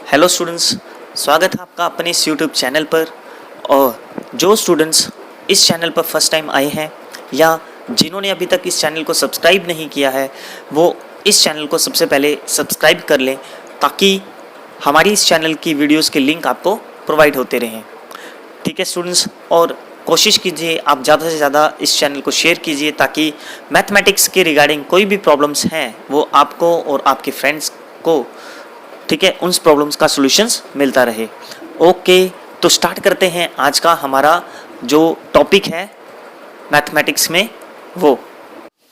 Hello students, स्वागत है आपका अपने इस यूट्यूब चैनल पर। और जो स्टूडेंट्स इस चैनल पर फर्स्ट टाइम आए हैं या जिन्होंने अभी तक इस चैनल को सब्सक्राइब नहीं किया है, वो इस चैनल को सबसे पहले सब्सक्राइब कर लें ताकि हमारी इस चैनल की वीडियोस के लिंक आपको प्रोवाइड होते रहें। ठीक है स्टूडेंट्स, और कोशिश कीजिए आप ज़्यादा से ज़्यादा इस चैनल को शेयर कीजिए ताकि मैथमेटिक्स के रिगार्डिंग कोई भी प्रॉब्लम्स हैं वो आपको और आपके फ्रेंड्स को, ठीक है, उन प्रॉब्लम्स का सॉल्यूशंस मिलता रहे। ओके, तो स्टार्ट करते हैं आज का हमारा जो टॉपिक है मैथमेटिक्स में। वो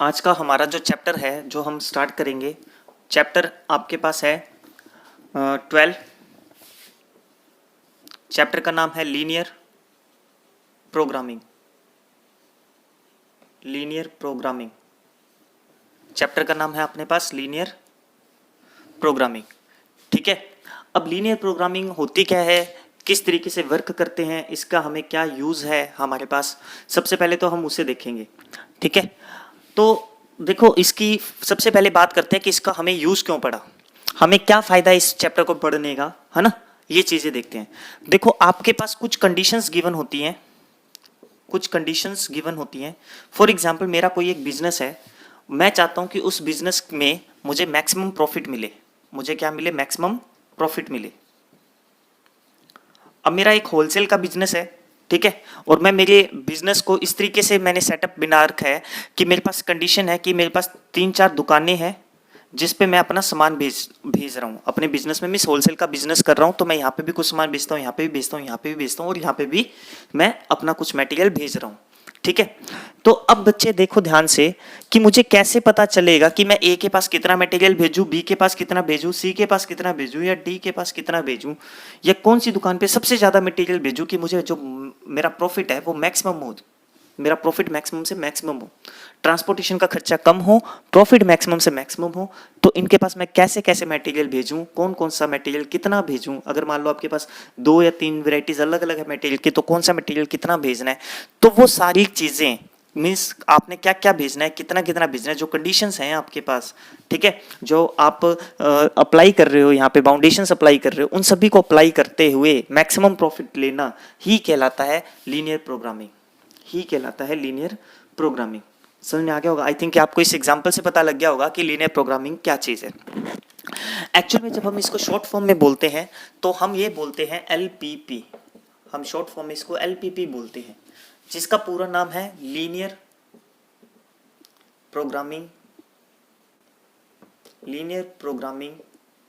आज का हमारा जो चैप्टर है जो हम स्टार्ट करेंगे, चैप्टर आपके पास है 12। चैप्टर का नाम है linear programming. Linear programming chapter का नाम है अपने पास लीनियर प्रोग्रामिंग। ठीक है, अब लीनियर प्रोग्रामिंग होती क्या है, किस तरीके से वर्क करते हैं, इसका हमें क्या यूज़ है हमारे पास, सबसे पहले तो हम उसे देखेंगे। ठीक है, तो देखो इसकी सबसे पहले बात करते हैं कि इसका हमें यूज़ क्यों पड़ा, हमें क्या फ़ायदा इस चैप्टर को पढ़ने का, है ना। ये चीज़ें देखते हैं। देखो आपके पास कुछ कंडीशंस गिवन होती हैं, कुछ कंडीशंस गिवन होती हैं। फॉर एग्जांपल मेरा कोई एक बिजनेस है, मैं चाहता हूँ कि उस बिजनेस में मुझे मैक्सिमम प्रॉफिट मिले। मुझे क्या मिले? मैक्सिमम प्रॉफिट मिले। अब मेरा एक होलसेल का बिजनेस है, ठीक है, और मैं मेरे बिजनेस को इस तरीके से मैंने सेटअप बना रखा है कि मेरे पास कंडीशन है कि मेरे पास 3-4 दुकानें हैं जिस पे मैं अपना सामान भेज रहा हूँ। अपने बिजनेस में मैं होलसेल का बिजनेस कर रहा हूँ, तो मैं यहाँ पे भी कुछ सामान बेचता हूँ, यहाँ पे भी बेचता हूँ, यहाँ पे भी बेचता हूँ, और यहाँ पे भी मैं अपना कुछ मटेरियल भेज रहा हूँ। ठीक है, तो अब बच्चे देखो ध्यान से कि मुझे कैसे पता चलेगा कि मैं ए के पास कितना मटेरियल भेजूं, बी के पास कितना भेजूं, सी के पास कितना भेजूं, या डी के पास कितना भेजूं, या कौन सी दुकान पे सबसे ज़्यादा मटेरियल भेजूं कि मुझे जो मेरा प्रॉफिट है वो मैक्सिमम हो, मेरा प्रॉफिट मैक्सिमम से मैक्सिमम हो, ट्रांसपोर्टेशन का खर्चा कम हो, प्रॉफिट मैक्सिमम से मैक्सिमम हो। तो इनके पास मैं कैसे कैसे मटेरियल भेजूं, कौन कौन सा मटेरियल कितना भेजूं, अगर मान लो आपके पास 2 या 3 वेराइटीज अलग अलग है मटेरियल की, तो कौन सा मटेरियल कितना भेजना है। तो वो सारी चीज़ें मीन्स आपने क्या क्या भेजना है, कितना कितना भेजना है, जो कंडीशंस हैं आपके पास, ठीक है, जो आप अप्लाई कर रहे हो, यहाँ पे बाउंडेशन अप्लाई कर रहे हो, उन सभी को अप्लाई करते हुए मैक्सिमम प्रॉफिट लेना ही कहलाता है लीनियर प्रोग्रामिंग, ही कहलाता है लीनियर प्रोग्रामिंग। समझ में आ गया होगा। आई थिंक आपको इस एग्जांपल से पता लग गया होगा कि लीनियर प्रोग्रामिंग क्या चीज़ है। एक्चुअल में जब हम इसको शॉर्ट फॉर्म में बोलते हैं तो हम ये बोलते हैं एलपीपी। हम शॉर्ट फॉर्म में इसको एलपीपी बोलते हैं, जिसका पूरा नाम है linear programming, linear programming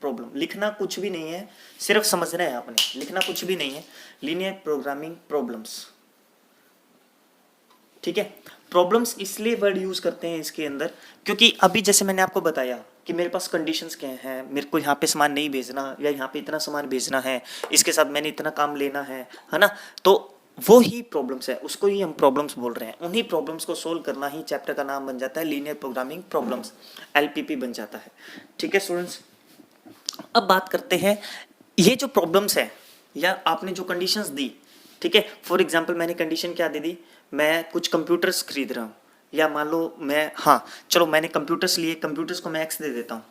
problem. लिखना कुछ भी नहीं है, सिर्फ समझना है आपने, लिखना कुछ भी नहीं है, लीनियर प्रोग्रामिंग प्रॉब्लम्स। ठीक है, प्रॉब्लम्स इसलिए वर्ड यूज करते हैं इसके अंदर क्योंकि अभी जैसे मैंने आपको बताया कि मेरे पास कंडीशंस क्या हैं, मेरे को यहाँ पे सामान नहीं भेजना या यहाँ पे इतना सामान भेजना है, इसके साथ मैंने इतना काम लेना है ना। तो वो ही प्रॉब्लम्स है, उसको ही हम प्रॉब्लम्स बोल रहे हैं। उन्हीं प्रॉब्लम्स को सोल्व करना ही चैप्टर का नाम बन जाता है लीनियर प्रोग्रामिंग प्रॉब्लम्स, एलपीपी बन जाता है। ठीक है स्टूडेंट्स, अब बात करते हैं ये जो प्रॉब्लम्स है या आपने जो कंडीशंस दी, ठीक है, फॉर एग्जांपल मैंने कंडीशन क्या दे दी, मैं कुछ कंप्यूटर्स खरीद रहा हूँ, या मान लो मैं, हाँ चलो मैंने कंप्यूटर्स लिए, कंप्यूटर्स को मैं एक्स दे देता हूँ,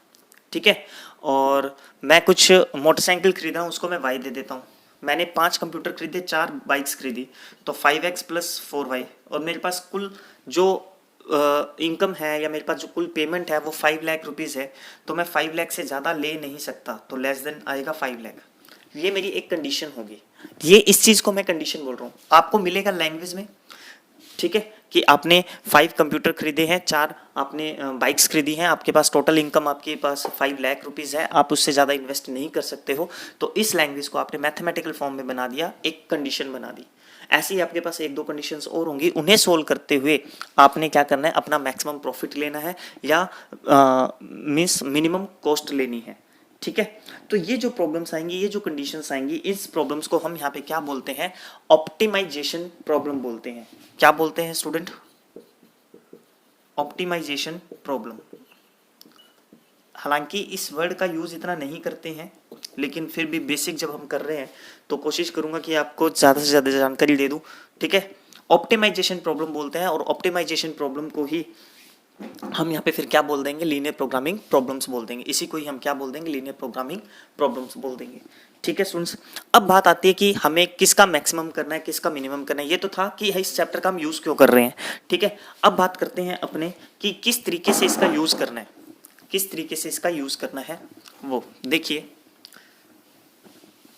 ठीक है, और मैं कुछ मोटरसाइकिल खरीदा हूँ उसको मैं वाई दे देता हूँ। मैंने 5 कंप्यूटर खरीदे, 4 बाइक्स खरीदी, तो 5x + 4y, और मेरे पास कुल जो इनकम है या मेरे पास जो कुल पेमेंट है वो 5 लाख रुपीज़ है, तो मैं 5 लाख से ज़्यादा ले नहीं सकता, तो लेस देन आएगा 5 लाख। ये मेरी एक कंडीशन होगी, ये इस चीज़ को मैं कंडीशन बोल रहा हूँ, आपको मिलेगा लैंग्वेज में। ठीक है, कि आपने 5 कंप्यूटर खरीदे हैं, 4 आपने बाइक्स खरीदी हैं, आपके पास टोटल इनकम आपके पास 5 लाख रुपीज़ है, आप उससे ज़्यादा इन्वेस्ट नहीं कर सकते हो, तो इस लैंग्वेज को आपने मैथमेटिकल फॉर्म में बना दिया, एक कंडीशन बना दी। ऐसे ही आपके पास 1-2 कंडीशंस और होंगी, उन्हें सोल्व करते हुए आपने क्या करना है, अपना मैक्सिमम प्रॉफिट लेना है या मीन्स मिनिमम कॉस्ट लेनी है। ठीक है, तो ये जो प्रॉब्लम्स आएंगी, ये जो कंडीशंस आएंगी, इस प्रॉब्लम्स को हम यहाँ पे क्या बोलते हैं, ऑप्टिमाइजेशन प्रॉब्लम बोलते हैं। क्या बोलते हैं स्टूडेंट? Optimisation problem. हालांकि इस वर्ड का यूज इतना नहीं करते हैं, लेकिन फिर भी बेसिक जब हम कर रहे हैं तो कोशिश करूंगा कि आपको ज़्यादा से ज़्यादा जानकारी दे दूं। ठीक है, ऑप्टिमाइजेशन प्रॉब्लम बोलते हैं, और ऑप्टिमाइजेशन प्रॉब्लम को ही हम यहाँ पे फिर क्या बोल देंगे, लीनियर प्रोग्रामिंग प्रॉब्लम्स बोल देंगे, इसी को ही हम क्या बोल देंगे, लीनियर प्रोग्रामिंग प्रॉब्लम्स बोल देंगे। ठीक है स्टूडेंट्स, अब बात आती है कि हमें किसका मैक्सिमम करना है, किसका मिनिमम करना है। ये तो था कि इस चैप्टर का हम यूज़ क्यों कर रहे हैं। ठीक है, अब बात करते हैं अपने कि किस तरीके से इसका यूज़ करना है, किस तरीके से इसका यूज़ करना है। वो देखिए,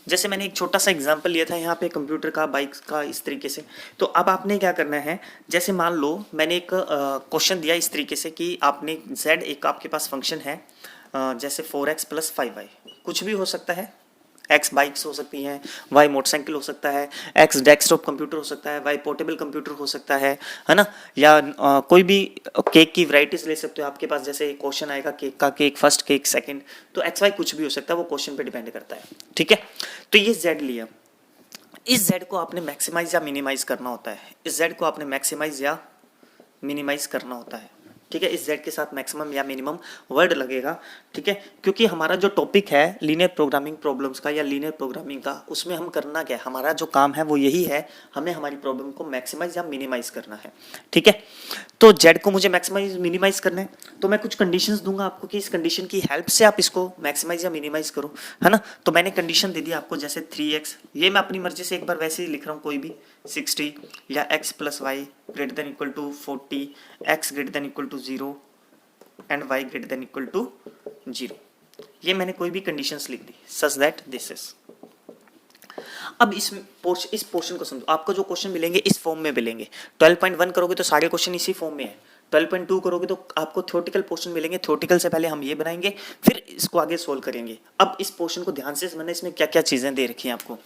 जैसे मैंने एक छोटा सा एग्जांपल लिया था यहाँ पे कंप्यूटर का, बाइक का, इस तरीके से। तो अब आपने क्या करना है, जैसे मान लो मैंने एक क्वेश्चन दिया इस तरीके से कि आपने z एक आपके पास फंक्शन है, जैसे 4x + 5y, कुछ भी हो सकता है, x बाइक्स हो सकती हैं, y मोटरसाइकिल हो सकता है, x डेस्कटॉप कंप्यूटर हो सकता है, y पोर्टेबल कंप्यूटर हो सकता है ना, या कोई भी केक की वैरायटीज ले सकते हो आपके पास। जैसे क्वेश्चन आएगा केक का, केक फर्स्ट, केक सेकंड, तो एक्स वाई कुछ भी हो सकता है, वो क्वेश्चन पे डिपेंड करता है। ठीक है, तो ये z लिया, इस z को आपने मैक्सिमाइज या मिनिमाइज करना होता है, इस z को आपने मैक्सिमाइज या मिनिमाइज करना होता है। ठीक है, इस z के साथ मैक्सिमम या मिनिमम वर्ड लगेगा। ठीक है, क्योंकि हमारा जो टॉपिक है लीनियर प्रोग्रामिंग प्रॉब्लम्स का या लीनियर प्रोग्रामिंग का, उसमें हम करना क्या है, हमारा जो काम है वो यही है, हमें हमारी प्रॉब्लम को मैक्सिमाइज या मिनिमाइज करना है। ठीक है, तो z को मुझे मैक्सिमाइज मिनिमाइज करना है, तो मैं कुछ कंडीशंस दूंगा आपको कि इस कंडीशन की हेल्प से आप इसको मैक्सिमाइज या मिनिमाइज करो, है ना। तो मैंने कंडीशन दे दी आपको, जैसे 3x, ये मैं अपनी मर्जी से एक बार वैसे ही लिख रहा हूँ, कोई भी 60, या x + y > 40, x > 0 and y > 0। ये मैंने कोई भी कंडीशंस लिख दी, सच दैट दिस इज। अब इस पोर्शन को समझो, आपको जो क्वेश्चन मिलेंगे इस फॉर्म में मिलेंगे। 12.1 करोगे तो सारे क्वेश्चन इसी फॉर्म में है, 12.2 करोगे तो आपको थ्योरेटिकल पोर्शन मिलेंगे, थ्योरेटिकल से पहले हम ये बनाएंगे, फिर इसको आगे सोल्व करेंगे। अब इस पोर्शन को ध्यान से समझना, इसमें क्या क्या चीजें दे रखी हैं आपको।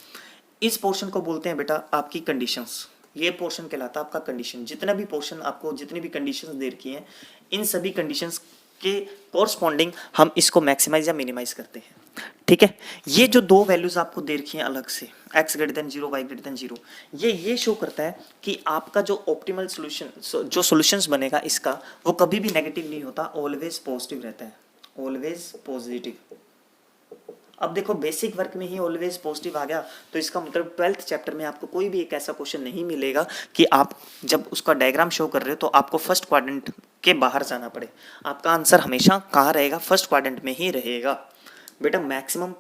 इस पोर्शन को बोलते हैं बेटा आपकी कंडीशंस, ये पोर्शन कहलाता है आपका कंडीशन। जितना भी पोर्शन आपको, जितनी भी कंडीशंस दे रखी हैं, इन सभी कंडीशंस के कोरस्पॉन्डिंग हम इसको मैक्सिमाइज या मिनिमाइज करते हैं। ठीक है, ये जो दो वैल्यूज आपको दे रखी हैं अलग से, x > 0, y > 0, ये शो करता है कि आपका जो ऑप्टिमल सोल्यूशन, जो सॉल्यूशंस बनेगा इसका, वो कभी भी नेगेटिव नहीं होता, ऑलवेज पॉजिटिव रहता है, ऑलवेज पॉजिटिव। अब देखो बेसिक वर्क में ही ऑलवेज पॉजिटिव आ गया, तो इसका मतलब 12th चैप्टर में आपको कोई भी एक ऐसा क्वेश्चन नहीं मिलेगा कि आप जब उसका डायग्राम शो कर रहे हो तो आपको फर्स्ट क्वाड्रेंट के बाहर जाना पड़े। आपका आंसर हमेशा कहाँ रहेगा, फर्स्ट क्वाड्रेंट में ही रहेगा। बेटा मैक्सिमम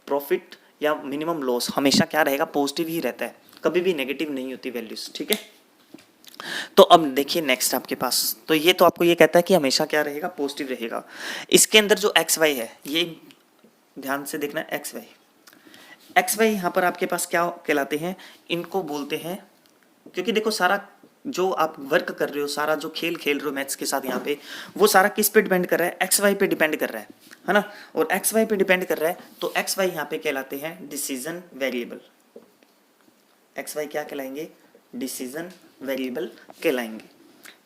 प्रॉफिट या मिनिमम लॉस हमेशा क्या रहेगा, पॉजिटिव ही रहता है, कभी भी नेगेटिव नहीं होती वैल्यूज। ठीक है, तो अब देखिए नेक्स्ट आपके पास, तो ये तो आपको ये कहता है कि हमेशा क्या रहेगा, पॉजिटिव रहेगा। इसके अंदर जो एक्स वाई है, ये ध्यान से देखना, एक्स वाई यहाँ पर आपके पास क्या कहलाते हैं, इनको बोलते हैं, क्योंकि देखो सारा जो आप वर्क कर रहे हो, सारा जो खेल खेल रहे हो मैथ्स के साथ यहाँ पे, वो सारा किस पे डिपेंड कर रहा है, एक्स वाई पे डिपेंड कर रहा है ना। और एक्स वाई पे डिपेंड कर रहा है, तो एक्स वाई यहाँ पे कहलाते हैं डिसीजन वेरिएबल। एक्स वाई क्या कहलाएंगे, डिसीजन वेरिएबल कहलाएंगे।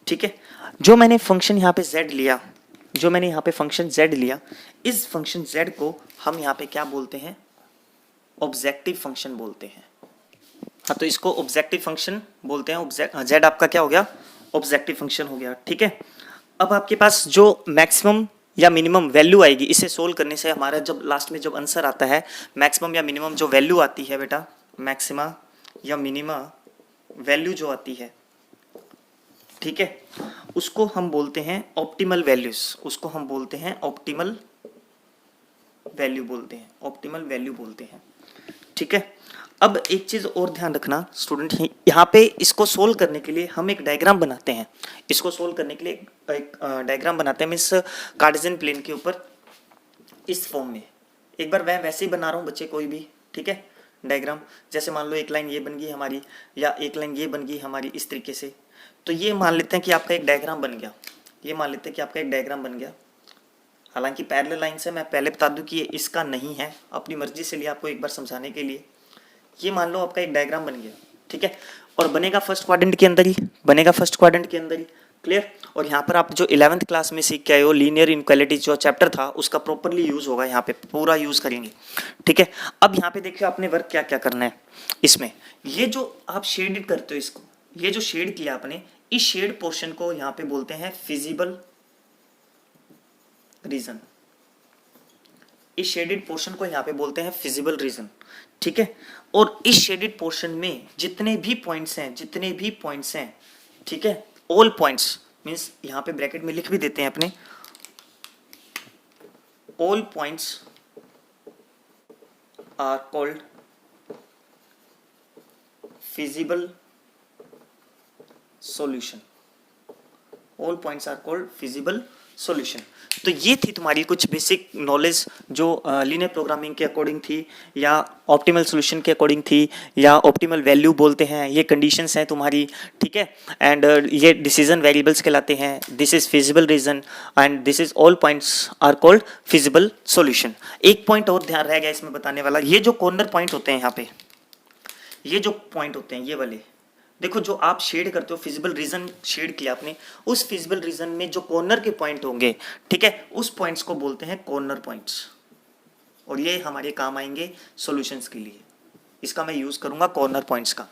ठीक है, जो मैंने फंक्शन यहाँ पे z लिया, जो मैंने यहाँ पे फंक्शन z लिया, इस फंक्शन z को हम यहाँ पे क्या बोलते हैं, ऑब्जेक्टिव फंक्शन बोलते हैं। हाँ, तो इसको ऑब्जेक्टिव फंक्शन बोलते हैं। z आपका क्या हो गया, ऑब्जेक्टिव फंक्शन हो गया। ठीक है, अब आपके पास जो मैक्सिमम या मिनिमम वैल्यू आएगी, इसे सोल्व करने से हमारा जब लास्ट में जब आंसर आता है, मैक्सिमम या मिनिमम जो वैल्यू आती है बेटा, मैक्सिमा या मिनिमा वैल्यू जो आती है, ठीक है, उसको हम बोलते हैं ऑप्टिमल वैल्यूज, उसको हम बोलते हैं ऑप्टिमल वैल्यू बोलते हैं, ऑप्टिमल वैल्यू बोलते हैं। ठीक है, अब एक चीज और ध्यान रखना स्टूडेंट, यहाँ पे इसको सोल्व करने के लिए हम एक डायग्राम बनाते हैं, इसको सोल्व करने के लिए एक डायग्राम बनाते हैं, मीन्स कार्टेशियन प्लेन के ऊपर इस फॉर्म में। एक बार मैं वैसे ही बना रहा हूँ बच्चे, कोई भी, ठीक है, डायग्राम, जैसे मान लो एक लाइन ये बन गई हमारी, या एक लाइन ये बन गई हमारी, इस तरीके से। तो ये मान लेते हैं कि आपका एक डायग्राम बन गया, ये मान लेते हैं कि आपका एक डायग्राम बन गया। हालांकि पैरेलल लाइन से मैं पहले बता दूं कि ये इसका नहीं है, अपनी मर्जी से लिया आपको एक बार समझाने के लिए। ये मान लो आपका एक डायग्राम बन गया, ठीक है, और बनेगा फर्स्ट क्वाड्रेंट के अंदर ही, बनेगा फर्स्ट क्वाड्रेंट के अंदर ही, क्लियर। और यहाँ पर आप जो 11th क्लास में सीख के आए हो, लीनियर इनक्वालिटी जो चैप्टर था, उसका प्रॉपरली यूज होगा, यहाँ पे पूरा यूज करेंगे। ठीक है, अब यहाँ पे देखिए आपने वर्क क्या क्या करना है इसमें। ये जो आप शेडेड करते हो इसको, ये जो शेड किया आपने, इस शेड पोर्शन को यहाँ पे बोलते हैं फिजिबल रीजन। इस शेडेड पोर्शन को यहाँ पे बोलते हैं फिजिबल रीजन। ठीक है, और इस शेडेड पोर्शन में जितने भी पॉइंट्स हैं, जितने भी पॉइंट्स हैं, ठीक है, ऑल पॉइंट्स मीन्स यहाँ पे ब्रैकेट में लिख भी देते हैं अपने, all points are called feasible solution, all points are called feasible solution. तो ये थी तुम्हारी कुछ बेसिक नॉलेज जो लीनियर प्रोग्रामिंग के अकॉर्डिंग थी, या ऑप्टिमल सॉल्यूशन के अकॉर्डिंग थी, या ऑप्टिमल वैल्यू बोलते हैं, ये कंडीशंस हैं तुम्हारी, ठीक है। एंड ये डिसीजन वेरिएबल्स कहलाते हैं, this is feasible region and this is all points are called feasible solution. एक पॉइंट और ध्यान रह गया इसमें बताने वाला, ये जो कॉर्नर पॉइंट होते हैं यहाँ पे, ये जो पॉइंट होते हैं ये वाले, देखो जो आप शेड करते हो, फिजिबल रीजन शेड किया आपने, उस फिजिबल रीजन में जो कॉर्नर के पॉइंट होंगे, ठीक है, उस पॉइंट्स को बोलते हैं कॉर्नर पॉइंट्स, और ये हमारे काम आएंगे सॉल्यूशंस के लिए। इसका मैं यूज करूंगा कॉर्नर पॉइंट्स का।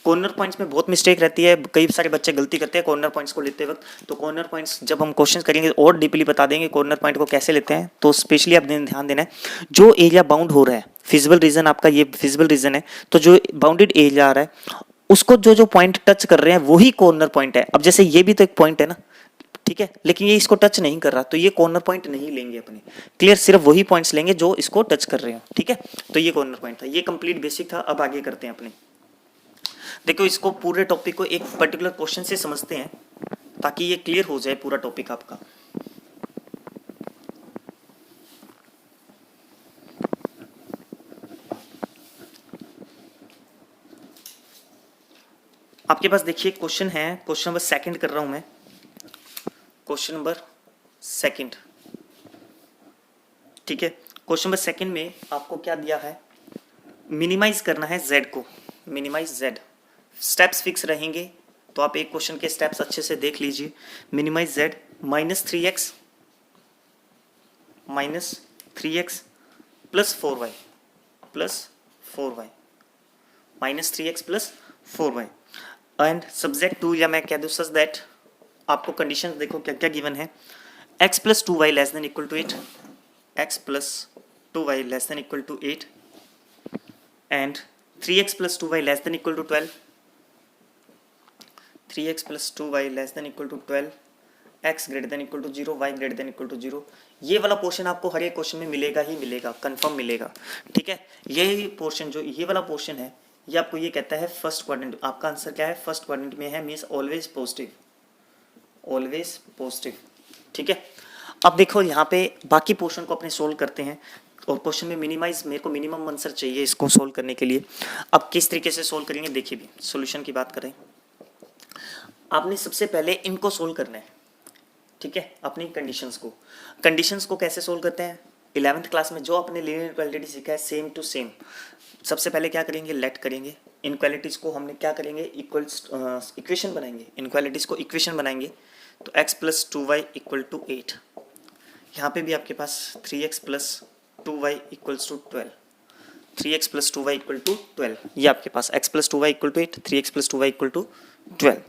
कॉर्नर पॉइंट्स में बहुत मिस्टेक रहती है, कई सारे बच्चे गलती करते हैं कॉर्नर पॉइंट्स को लेते वक्त। तो कॉर्नर पॉइंट्स जब हम क्वेश्चन करेंगे और डीपली बता देंगे कॉर्नर पॉइंट को कैसे लेते हैं। तो स्पेशली आपने ध्यान देना है, जो एरिया बाउंड हो रहा है, फिजिबल रीजन आपका ये फिजिबल रीजन है, तो जो बाउंडेड एरिया आ रहा है उसको जो जो पॉइंट टच कर रहे हैं वही कॉर्नर पॉइंट है। अब जैसे ये भी तो एक पॉइंट है ना, ठीक है, लेकिन ये इसको टच नहीं कर रहा, तो ये कॉर्नर पॉइंट नहीं लेंगे अपने, क्लियर, सिर्फ वही पॉइंट्स लेंगे जो इसको टच कर रहे हो, ठीक है। तो ये कॉर्नर पॉइंट था, ये कंप्लीट बेसिक था। अब आगे करते हैं अपने, देखो इसको पूरे टॉपिक को एक पर्टिकुलर क्वेश्चन से समझते हैं ताकि ये क्लियर हो जाए पूरा टॉपिक आपका। आपके पास देखिए क्वेश्चन है, क्वेश्चन नंबर सेकंड कर रहा हूं मैं, क्वेश्चन नंबर सेकंड, ठीक है। क्वेश्चन नंबर सेकंड में आपको क्या दिया है, मिनिमाइज करना है z को, मिनिमाइज z, स्टेप्स फिक्स रहेंगे तो आप एक क्वेश्चन के स्टेप्स अच्छे से देख लीजिए। Minimise z -3x plus 4y -3x plus 4y and subject to, या मैं कह दूँ सच दैट, आपको कंडीशन देखो क्या क्या गिवन है, x plus 2y less than equal to 8, x plus 2y less than equal to 8 and 3x plus 2y less than equal to 12, 3x plus 2y less than equal to 12, x greater than equal to 0, y greater than equal to 0। ये वाला portion आपको हर एक question में मिलेगा ही मिलेगा, confirm मिलेगा, ठीक है। ये पोर्शन, जो ये वाला पोर्शन है, ये आपको ये कहता है फर्स्ट क्वाड्रेंट। आपका आंसर क्या है, फर्स्ट क्वाड्रेंट में है, means always positive, always positive, ठीक है। अब देखो यहाँ पे बाकी पोर्शन को अपने सोल्व करते हैं, और क्वेश्चन में मिनिमाइज, मेरे को मिनिमम आंसर चाहिए इसको सोल्व करने के लिए। अब किस तरीके से सोल्व करेंगे देखिए, भी सॉल्यूशन की बात करें, आपने सबसे पहले इनको सोल्व करना है, ठीक है, अपनी कंडीशंस को कैसे सोल्व करते हैं, 11th क्लास में जो आपने लीनियर इक्वालिटी सीखा है सेम टू सेम। सबसे पहले क्या करेंगे, लेट करेंगे, इनक्वालिटीज को हमने क्या करेंगे, इक्वेशन बनाएंगे, इनक्वालिटीज को इक्वेशन बनाएंगे। तो x plus 2y equal to 8, यहाँ पे भी आपके पास 3x plus 2y equals to 12, 3x plus 2y equal to 12, ये आपके पास x plus 2y equal to 8, 3x plus 2y equal to 12।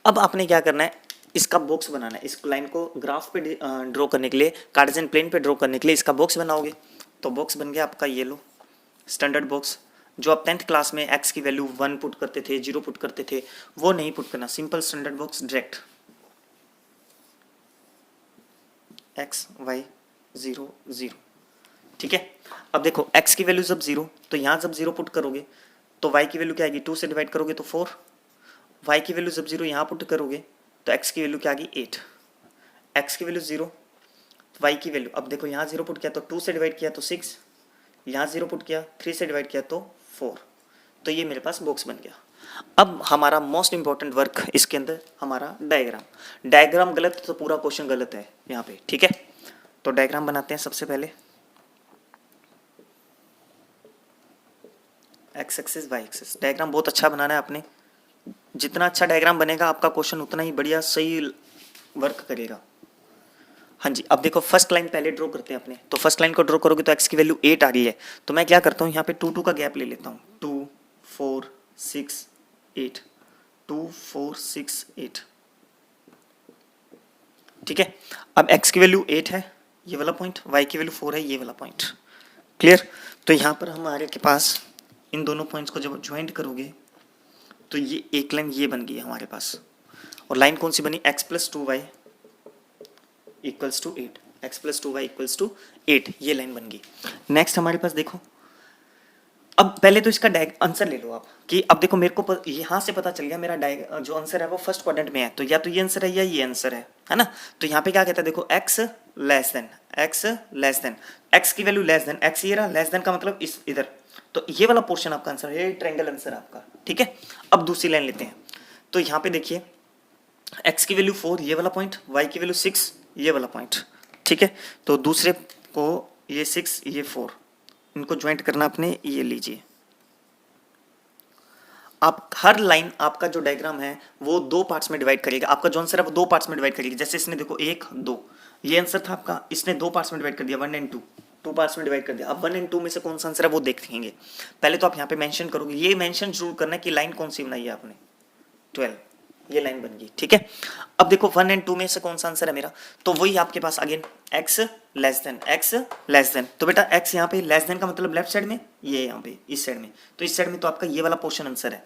अब आपने क्या करना है, इसका बॉक्स बनाना है, इस लाइन को ग्राफ पे ड्रॉ करने के लिए, कार्टेशियन प्लेन पे ड्रॉ करने के लिए इसका बॉक्स बनाओगे। तो बॉक्स बन गया आपका ये लो, स्टैंडर्ड बॉक्स, जो आप 10th क्लास में x की वैल्यू 1 पुट करते थे, 0 पुट करते थे, वो नहीं पुट करना, simple standard box direct x y 0 0, ठीक है। अब देखो x की वैल्यू जब 0, तो यहाँ जब 0 पुट करोगे तो y की वैल्यू क्या आएगी, 2 से डिवाइड करोगे तो 4, y की वैल्यू जब 0 यहाँ पुट करोगे तो x की वैल्यू क्या आ गई 8, x की वैल्यू 0, y की वैल्यू, अब देखो यहाँ 0 पुट किया तो 2 से डिवाइड किया तो 6, यहाँ 0 पुट किया 3 से डिवाइड किया तो 4, तो ये मेरे पास बॉक्स बन गया। अब हमारा मोस्ट इंपॉर्टेंट वर्क इसके अंदर हमारा डायग्राम गलत तो पूरा क्वेश्चन गलत है यहाँ पे, ठीक है। तो डायग्राम बनाते हैं सबसे पहले, x axis y axis, diagram बहुत अच्छा बनाना है आपने, जितना अच्छा डायग्राम बनेगा आपका क्वेश्चन उतना ही बढ़िया सही वर्क करेगा। हाँ जी, अब देखो फर्स्ट लाइन पहले ड्रॉ करते हैं अपने, तो फर्स्ट लाइन को ड्रॉ करोगे तो x की वैल्यू 8 आ रही है, तो मैं क्या करता हूँ यहाँ पे 2 2 का गैप ले लेता हूँ, 2 4 6 8, 2 4 6 8, ठीक है। अब x की वैल्यू 8 है, ये वाला पॉइंट, y की वैल्यू 4 है, ये वाला पॉइंट, क्लियर। तो यहाँ पर हमारे के पास इन दोनों पॉइंट्स को जब ज्वाइंट करोगे तो ये एक लाइन ये बन गई हमारे पास, और लाइन कौन सी बनी, x plus 2y equals to 8, x plus 2y equals to 8, ये लाइन बन गई। नेक्स्ट हमारे पास देखो, अब पहले तो इसका आंसर ले लो आप कि अब देखो मेरे को यहाँ से पता चल गया मेरा जो आंसर है वो फर्स्ट क्वाड्रेंट में है, तो या तो ये आंसर है या ये आंसर है ना। तो यहाँ पे क्या कहता है देखो, x लेस देन x की वैल्यू लेस देन x, ये रहा लेस देन का मतलब इस इधर, तो ये वाला पोर्शन आपका आंसर है, ये ट्रायंगल आंसर आपका, ठीक है। अब दूसरी लाइन लेते हैं, तो यहाँ पे देखिए x की वैल्यू 4 ये वाला पॉइंट, y की वैल्यू 6 ये वाला पॉइंट, ठीक है। तो दूसरे को ये 6 ये 4 इनको ज्वाइंट करना आपने, ये लीजिए। आप हर लाइन आपका जो डायग्राम है वो दो पार्ट्स में डिवाइड करिएगा, आपका जो आंसर है वो दो पार्ट्स में डिवाइड करिएगा। जैसे इसने देखो 1 2 ये आंसर था आपका, इसने दो पार्ट्स में डिवाइड कर दिया, 1 एंड 2 टू पार्ट्स में डिवाइड कर दिया। अब 1 एंड 2 में से कौन सा आंसर है वो देखेंगे। पहले तो आप यहाँ पे मेंशन करोगे, ये मेंशन जरूर करना है कि लाइन कौन सी बनाई है आपने, 12 ये लाइन बन गई, ठीक है। अब देखो 1 एंड 2 में से कौन सा आंसर है मेरा, तो वही आपके पास अगेन x लेस देन, तो बेटा x यहाँ पे लेस देन का मतलब लेफ्ट साइड में, ये यहाँ पे इस साइड में, तो इस साइड में तो आपका ये वाला पोर्शन आंसर है।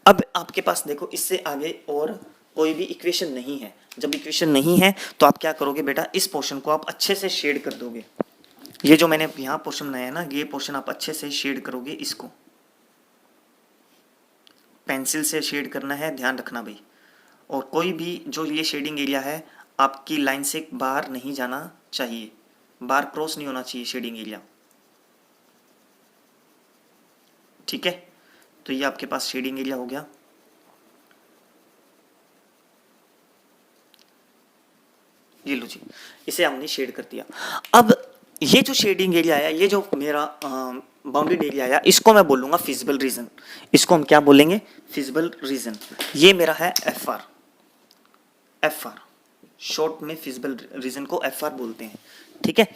अब आपके पास देखो इससे आगे और कोई भी इक्वेशन नहीं है, जब इक्वेशन नहीं है तो आप क्या करोगे बेटा, इस पोर्शन को आप अच्छे से शेड कर दोगे। ये जो मैंने यहाँ पोर्शन बनाया है ना, ये पोर्शन आप अच्छे से शेड करोगे, इसको पेंसिल से शेड करना है, ध्यान रखना भाई। और कोई भी जो ये शेडिंग एरिया है आपकी लाइन से बाहर नहीं जाना चाहिए, बाहर क्रॉस नहीं होना चाहिए शेडिंग एरिया, ठीक है। तो ये आपके पास शेडिंग एरिया हो गया। ये लो जी, इसे हमने शेड कर दिया। अब ये जो शेडिंग एरिया है, ये जो मेरा बाउंडेड एरिया है, इसको मैं बोलूंगा फिजिबल रीजन, इसको हम क्या बोलेंगे, फिजिबल रीजन। ये मेरा है एफ आर शॉर्ट में फिजिबल रीजन को एफ आर बोलते हैं, ठीक है।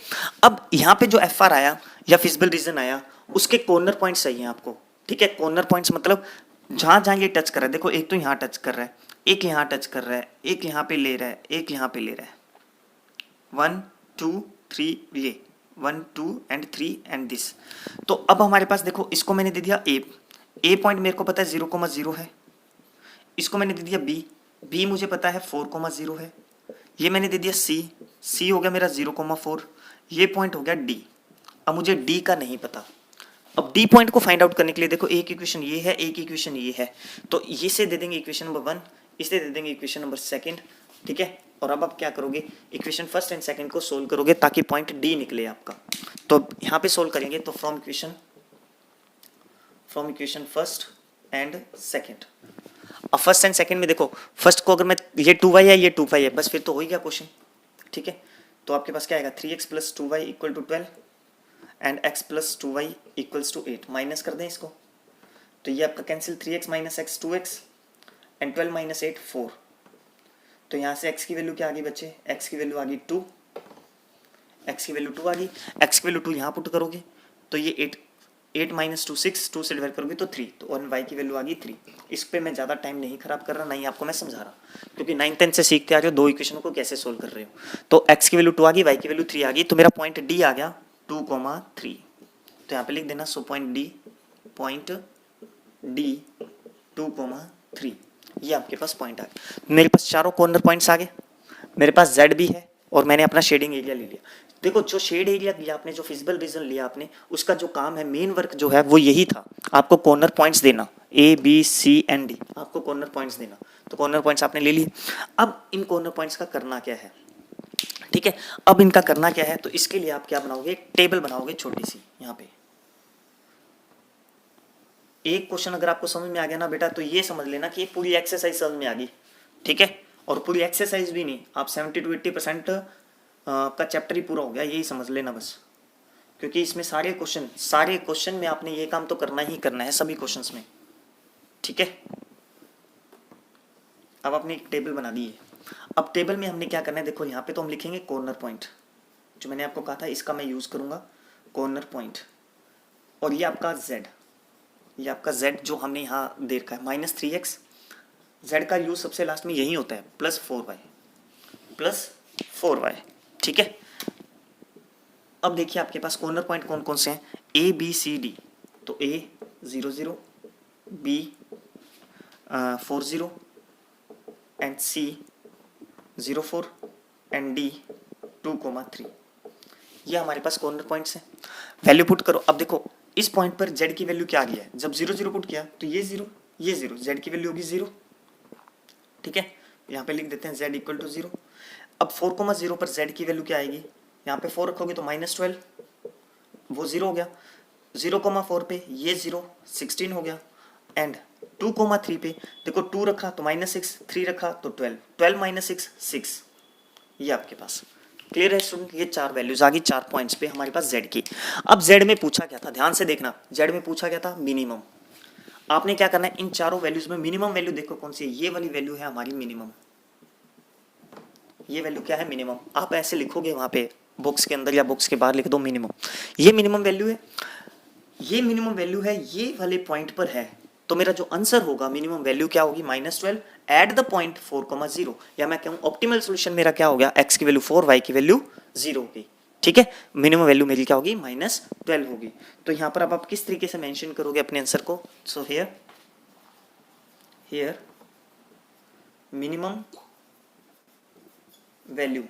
अब यहाँ पे जो एफ आर आया या फिजिबल रीजन आया, उसके कॉर्नर पॉइंट्स चाहिए आपको, ठीक है। कॉर्नर पॉइंट्स मतलब जहां जहां ये टच कर रहा है, देखो एक तो यहाँ टच कर रहा है, एक यहाँ टच कर रहा है, एक यहाँ पे ले रहा है, एक यहाँ पे ले रहा है, 1 2 3 ये 1 2 एंड 3 एंड दिस। तो अब हमारे पास देखो, इसको मैंने दे दिया ए पॉइंट मेरे को पता है 0,0 है, इसको मैंने दे दिया बी मुझे पता है 4,0 है, ये मैंने दे दिया सी हो गया मेरा 0,4, ये पॉइंट हो गया डी। अब मुझे डी का नहीं पता, अब डी पॉइंट को फाइंड आउट करने के लिए देखो एक इक्वेशन ये है, एक इक्वेशन ये है, तो ये से दे देंगे इक्वेशन नंबर 1, इसे दे देंगे इक्वेशन नंबर 2, ठीक है। और अब आप क्या करोगे, इक्वेशन फर्स्ट एंड सेकंड को सोल्व करोगे ताकि पॉइंट डी निकले आपका। तो यहाँ पे सोल्व करेंगे, तो from equation first and second. अब फर्स्ट एंड सेकंड में देखो, फर्स्ट को अगर मैं ये 2y है ये 2y है, बस फिर तो हो ही गया क्वेश्चन, ठीक है। तो आपके पास क्या आएगा, 3x plus 2y equal to 12 and x plus 2y equals to 8। Minus कर दें इसको, तो ये आपका cancel, 3x minus x 2x and 12 minus 8 4। तो यहाँ से x की वैल्यू क्या आ गई बच्चे, x की वैल्यू आ गई 2, x की वैल्यू 2 आ गई, x की वैल्यू 2 यहाँ पुट करोगे तो ये 8 माइनस 2 6, 2 से डिवाइड करोगे तो 3, तो और y की वैल्यू आ गई 3। इस पे मैं ज़्यादा टाइम नहीं खराब कर रहा, नहीं आपको मैं समझा रहा, क्योंकि 9th 10th से सीखते आ रहे हो दो इक्वेशनों को कैसे सोल्व कर रहे हो। तो x की वैल्यू 2 आ गई, y की वैल्यू 3 आ गई, तो मेरा पॉइंट डी आ गया 2,3। तो यहाँ पे लिख देना, सो पॉइंट डी 2,3, ये आपके पास पॉइंट आ गया। मेरे पास चारों कॉर्नर पॉइंट्स आ गए, मेरे पास जेड भी है और मैंने अपना शेडिंग एरिया ले लिया। देखो जो शेड एरिया लिया आपने, जो फिजिबल रीजन लिया आपने, उसका जो काम है, मेन वर्क जो है वो यही था, आपको कॉर्नर पॉइंट्स देना, A B C and D, आपको कॉर्नर पॉइंट्स देना। तो कॉर्नर पॉइंट्स आपने ले लिए। अब इन कॉर्नर पॉइंट्स का करना क्या है, ठीक है। अब इनका करना क्या है, तो इसके लिए आप क्या बनाओगे, एक टेबल बनाओगे छोटी सी। यहाँ पे एक क्वेश्चन अगर आपको समझ में आ गया ना बेटा, तो ये समझ लेना कि ये पूरी एक्सरसाइज समझ में आ गई, ठीक है। और पूरी एक्सरसाइज भी नहीं, आप 70 to 80% का चैप्टर ही पूरा हो गया, यही समझ लेना बस। क्योंकि इसमें सारे क्वेश्चन में आपने ये काम तो करना ही करना है, सभी क्वेश्चंस में, ठीक है। अब आपने एक टेबल बना दी है। अब टेबल में हमने क्या करना है, देखो यहाँ पे तो हम लिखेंगे कॉर्नर पॉइंट, जो मैंने आपको कहा था इसका मैं यूज करूंगा कॉर्नर पॉइंट। और ये आपका z जो हमने यहाँ दे रखा है -3x, z का यूज सबसे लास्ट में यही होता है, +4y, ठीक है। अब देखिए आपके पास कॉर्नर पॉइंट कौन कौन से हैं, a b c d, तो a 0 0, b 4 0, and C 0,4 and D 2,3। ये हमारे पास कॉर्नर पॉइंट्स हैं। वैल्यू पुट करो। अब देखो इस पॉइंट पर z की वैल्यू क्या आ गया है, जब 0 0 पुट किया तो ये 0 ये 0, z की वैल्यू होगी 0। ठीक है, यहाँ पे लिख देते हैं z इक्वल टू 0। अब 4,0 पर z की वैल्यू क्या आएगी, यहाँ पे 4 रखोगे तो -12, वो 0 हो गया। 0,4 पे ये 0 16 हो गया। एंड 2,3 पे देखो 2 रखा तो -6, 3 रखा तो 12, 12 - 6 6। ये आपके पास क्लियर है स्टूडेंट। ये 4 वैल्यूज आ गई 4 पॉइंट्स पे हमारे पास z की। अब z में पूछा क्या था, ध्यान से देखना, z में पूछा क्या था, मिनिमम। आपने क्या करना है, इन चारों वैल्यूज में मिनिमम वैल्यू देखो कौन सी है, ये वाली वैल्यू है हमारी मिनिमम। ये वैल्यू क्या है, मिनिमम। आप ऐसे लिखोगे वहां पे बॉक्स के अंदर या बॉक्स के बाहर लिख दो मिनिमम। ये मिनिमम वैल्यू है, ये मिनिमम वैल्यू है, ये वाले पॉइंट पर है। तो मेरा जो आंसर होगा मिनिमम वैल्यू क्या होगी, -12 एट द पॉइंट 4,0। या मैं कहूँ ऑप्टिमल सोल्यूशन मेरा क्या हो गया, x की वैल्यू 4, y की वैल्यू 0 होगी। ठीक है, मिनिमम वैल्यू मेरी क्या होगी, -12 होगी। तो यहाँ पर अब आप किस तरीके से मेंशन करोगे अपने आंसर को, so here minimum value,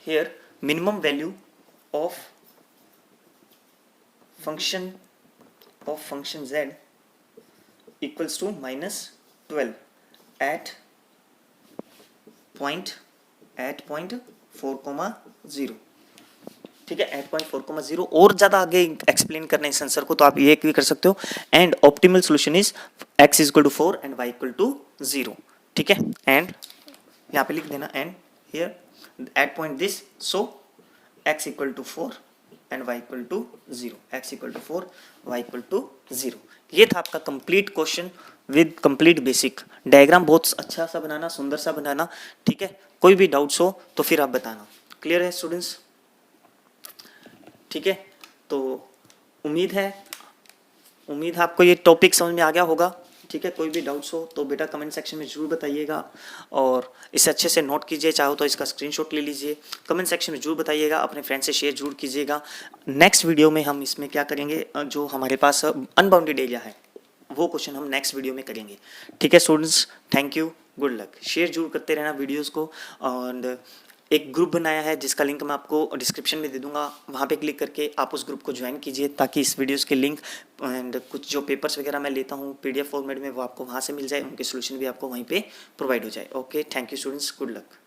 here minimum value of function z equals to -12 at point 4,0। ठीक है, एट पॉइंट 4,0। और ज्यादा आगे एक्सप्लेन करना है इस आंसर को तो आप ये भी कर सकते हो। And optimal solution is x equal to 4 and y equal to 0। ठीक है, एंड यहाँ पे लिख देना and here at point this, so x equal to 4 and y equal to 0, x equal to 4 y equal to 0। ये था आपका complete question with complete basic diagram. बहुत अच्छा सा बनाना, सुंदर सा बनाना। ठीक है, कोई भी डाउट्स हो तो फिर आप बताना। क्लियर है स्टूडेंट्स? ठीक है, तो उम्मीद है आपको ये टॉपिक समझ में आ गया होगा। ठीक है, कोई भी डाउट्स हो तो बेटा कमेंट सेक्शन में जरूर बताइएगा और इसे अच्छे से नोट कीजिए, चाहो तो इसका स्क्रीनशॉट ले लीजिए, कमेंट सेक्शन में जरूर बताइएगा, अपने फ्रेंड से शेयर जरूर कीजिएगा। नेक्स्ट वीडियो में हम इसमें क्या करेंगे, जो हमारे पास अनबाउंडेड एरिया है वो क्वेश्चन हम नेक्स्ट वीडियो में करेंगे। ठीक है students, thank you, good luck. Share जरूर करते रहना वीडियोस को। और एक ग्रुप बनाया है जिसका लिंक मैं आपको डिस्क्रिप्शन में दे दूंगा, वहाँ पे क्लिक करके आप उस ग्रुप को ज्वाइन कीजिए ताकि इस वीडियोस के लिंक एंड कुछ जो पेपर्स वगैरह मैं लेता हूँ PDF फॉर्मेट में वो आपको वहाँ से मिल जाए, उनके सोल्यूशन भी आपको वहीं पे प्रोवाइड हो जाए। Okay, thank you students, good luck.